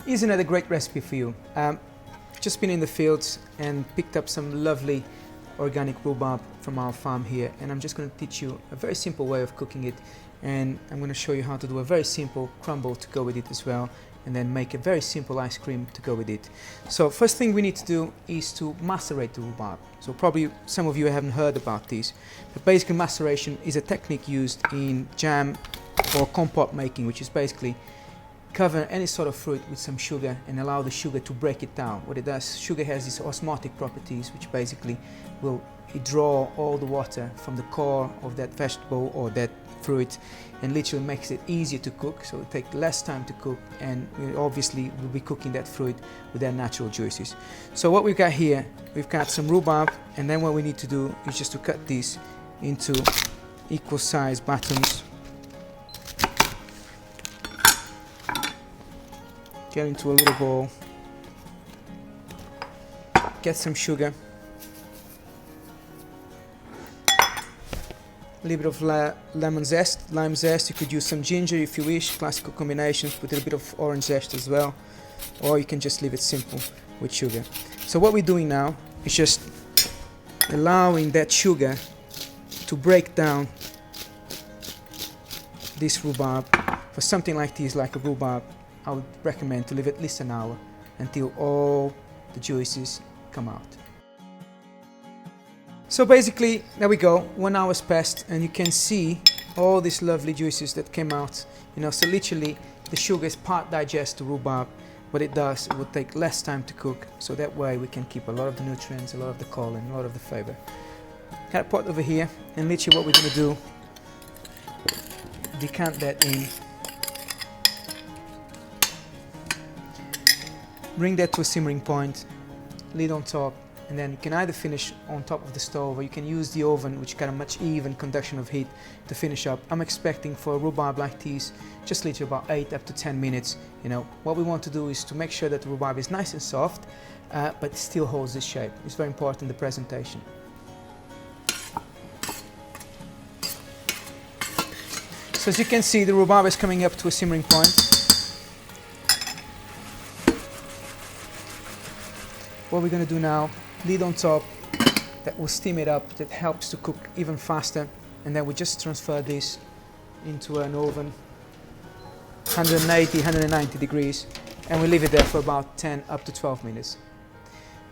Here's another great recipe for you. Just been in the fields and picked up some lovely organic rhubarb from our farm here, and I'm just going to teach you a very simple way of cooking it, and I'm going to show you how to do a very simple crumble to go with it as well, and then make a very simple ice cream to go with it. So first thing we need to do is to macerate the rhubarb. So probably some of you haven't heard about this, but basically maceration is a technique used in jam or compote making, which is basically cover any sort of fruit with some sugar and allow the sugar to break it down. What it does, sugar has these osmotic properties which basically will draw all the water from the core of that vegetable or that fruit and literally makes it easier to cook, so it takes less time to cook, and we obviously will be cooking that fruit with their natural juices. So what we've got here, we've got some rhubarb, and then what we need to do is just to cut these into equal size batons. Get into a little bowl, get some sugar, a little bit of lime zest. You could use some ginger if you wish, classical combinations, with a little bit of orange zest as well, or you can just leave it simple with sugar. So what we're doing now is just allowing that sugar to break down this rhubarb. For something like this, like a rhubarb, I would recommend to leave at least an hour until all the juices come out. So basically, there we go, 1 hour's passed, and you can see all these lovely juices that came out. So literally the sugar is part digest to rhubarb. What it does, it will take less time to cook, so that way we can keep a lot of the nutrients, a lot of the color, a lot of the flavor. Got a pot over here, and literally what we're going to do, decant that in. Bring that to a simmering point, lid on top, and then you can either finish on top of the stove, or you can use the oven, which got a much even conduction of heat, to finish up. I'm expecting for a rhubarb like this, just literally about 8 up to 10 minutes. What we want to do is to make sure that the rhubarb is nice and soft, but still holds its shape. It's very important, the presentation. So as you can see, the rhubarb is coming up to a simmering point. What we're going to do now, lid on top, that will steam it up, that helps to cook even faster, and then we just transfer this into an oven, 180, 190 degrees, and we leave it there for about 10 up to 12 minutes.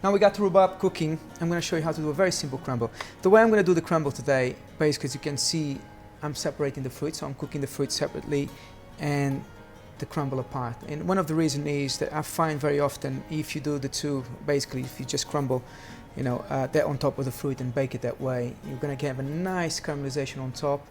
Now we got the rhubarb cooking. I'm going to show you how to do a very simple crumble. The way I'm going to do the crumble today, basically, as you can see, I'm separating the fruit, so I'm cooking the fruit separately and the crumble apart. And one of the reasons is that I find very often, if you do the two, basically if you just crumble that on top of the fruit and bake it that way, you're going to have a nice caramelization on top,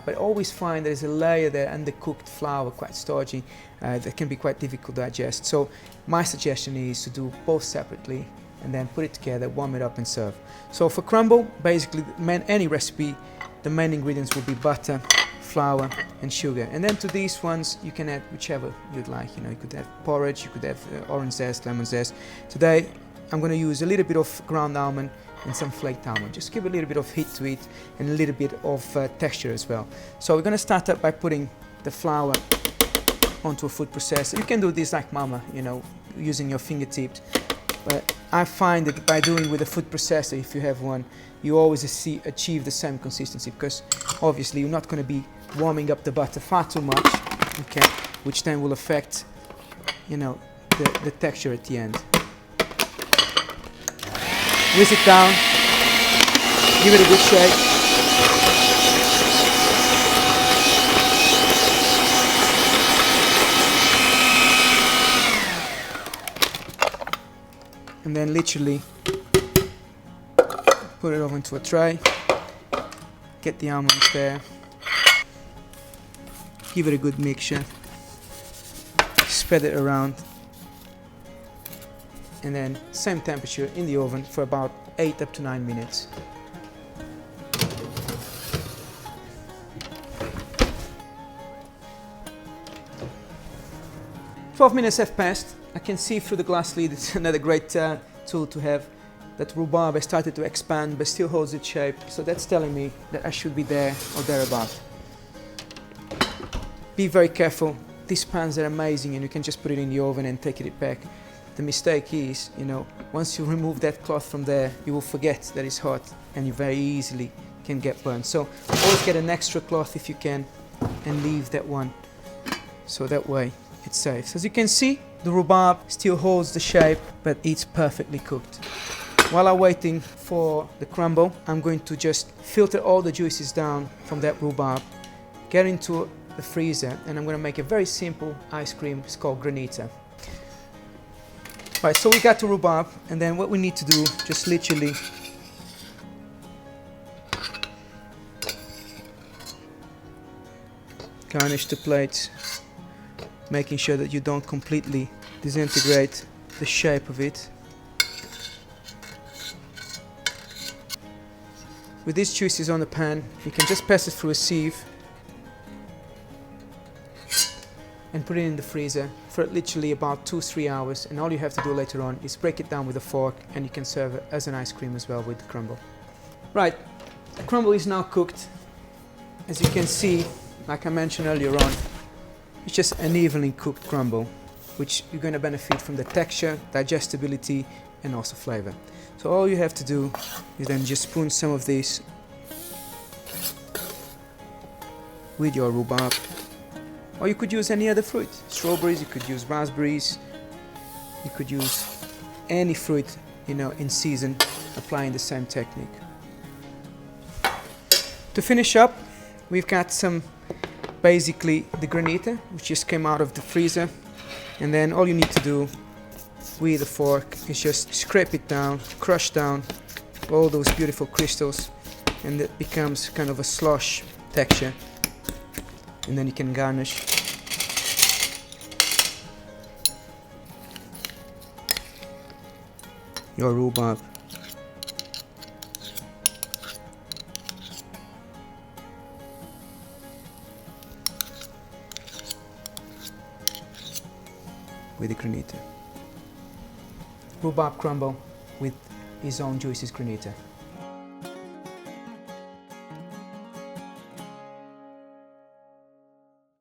but always find there's a layer there, undercooked flour, quite starchy, that can be quite difficult to digest. So my suggestion is to do both separately and then put it together, warm it up and serve. So for crumble, basically any recipe, the main ingredients will be butter, flour and sugar, and then to these ones you can add whichever you'd like. You could have porridge, you could have orange zest, lemon zest. Today I'm going to use a little bit of ground almond and some flaked almond, just give a little bit of heat to it and a little bit of texture as well. So we're going to start up by putting the flour onto a food processor. You can do this like mama, using your fingertips, but I find that by doing with a food processor, if you have one, you always achieve the same consistency, because obviously you're not going to be warming up the butter far too much, okay, which then will affect, the texture at the end. Whisk it down, give it a good shake. And then literally put it over into a tray, get the almonds there, give it a good mixture, spread it around, and then same temperature in the oven for about 8 up to 9 minutes. "12 minutes have passed. I can see through the glass lid. It's another great tool to have. That rhubarb has started to expand but still holds its shape, so that's telling me that I should be there or thereabout. Be very careful these pans are amazing, and you can just put it in the oven and take it back. The mistake is, once you remove that cloth from there, you will forget that it's hot, and you very easily can get burned. So always get an extra cloth if you can, and leave that one, so that way it's safe. As you can see, the rhubarb still holds the shape, but it's perfectly cooked. While I'm waiting for the crumble, I'm going to just filter all the juices down from that rhubarb, get into the freezer, and I'm going to make a very simple ice cream. It's called granita. Right, so we got the rhubarb, and then what we need to do, just literally garnish the plates, making sure that you don't completely disintegrate the shape of it. With these juices on the pan, you can just pass it through a sieve and put it in the freezer for literally about 2-3 hours, and all you have to do later on is break it down with a fork, and you can serve it as an ice cream as well with the crumble. Right, the crumble is now cooked. As you can see, like I mentioned earlier on, it's just an evenly cooked crumble, which you're going to benefit from the texture, digestibility, and also flavor. So all you have to do is then just spoon some of this with your rhubarb. Or you could use any other fruit. Strawberries, you could use raspberries, you could use any fruit, in season, applying the same technique. To finish up, we've got basically the granita, which just came out of the freezer. And then all you need to do with a fork is just scrape it down, crush down all those beautiful crystals, and it becomes kind of a slush texture. And then you can garnish your rhubarb. With the granita. Rhubarb crumble with his own juices granita.